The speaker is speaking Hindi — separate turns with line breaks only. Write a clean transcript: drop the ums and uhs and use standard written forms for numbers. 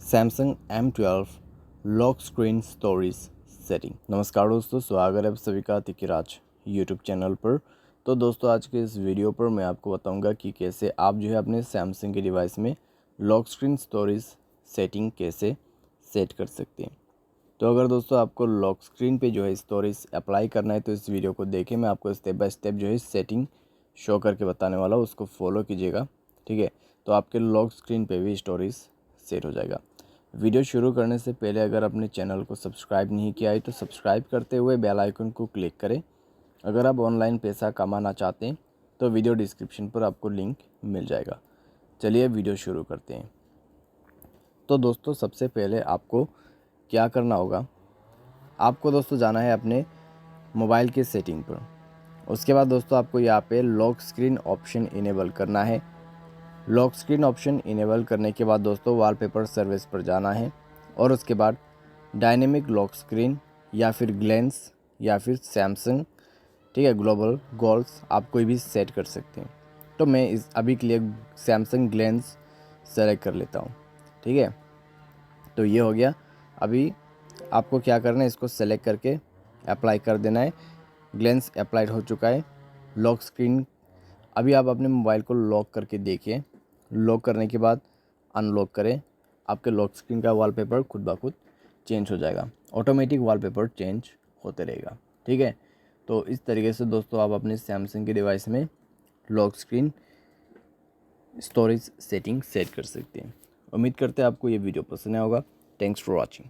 Samsung M12 lock screen storage setting. नमस्कार दोस्तों, स्वागत है आप सभी का तिकिराज यूट्यूब चैनल पर। तो दोस्तों, आज के इस वीडियो पर मैं आपको बताऊंगा कि कैसे आप जो है अपने सैमसंग के डिवाइस में लॉक स्क्रीन स्टोरेज सेटिंग कैसे सेट कर सकते हैं। तो अगर दोस्तों आपको लॉक स्क्रीन पे जो है स्टोरेज अप्लाई करना है तो इस वीडियो को देखें। मैं आपको स्टेप बाय स्टेप जो है सेटिंग शो करके बताने वाला हूँ, उसको फॉलो कीजिएगा, ठीक है। तो आपके लॉक स्क्रीन पे भी स्टोरेज सेट हो जाएगा। वीडियो शुरू करने से पहले अगर अपने चैनल को सब्सक्राइब नहीं किया है तो सब्सक्राइब करते हुए बेल आइकन को क्लिक करें। अगर आप ऑनलाइन पैसा कमाना चाहते हैं तो वीडियो डिस्क्रिप्शन पर आपको लिंक मिल जाएगा। चलिए वीडियो शुरू करते हैं। तो दोस्तों, सबसे पहले आपको क्या करना होगा, आपको दोस्तों जाना है अपने मोबाइल के सेटिंग पर। उसके बाद दोस्तों आपको यहाँ पे लॉक स्क्रीन ऑप्शन इनेबल करना है। लॉक स्क्रीन ऑप्शन इनेबल करने के बाद दोस्तों वॉलपेपर सर्विस पर जाना है और उसके बाद डायनेमिक लॉक स्क्रीन या फिर ग्लेंस या फिर सैमसंग, ठीक है, ग्लोबल गोल्स आप कोई भी सेट कर सकते हैं। तो मैं इस अभी के लिए सैमसंग ग्लेंस सेलेक्ट कर लेता हूँ, ठीक है। तो ये हो गया। अभी आपको क्या करना है, इसको सेलेक्ट करके अप्लाई कर देना है। ग्लेंस अप्लाइड हो चुका है। लॉक स्क्रीन अभी आप अपने मोबाइल को लॉक करके देखिए। लॉक करने के बाद अनलॉक करें, आपके लॉक स्क्रीन का वॉलपेपर खुद ब खुद चेंज हो जाएगा। ऑटोमेटिक वॉलपेपर चेंज होते रहेगा, ठीक है। तो इस तरीके से दोस्तों आप अपने सैमसंग के डिवाइस में lock screen storage setting set कर सकते हैं। उम्मीद करते हैं आपको ये वीडियो पसंद आया होगा। Thanks for watching.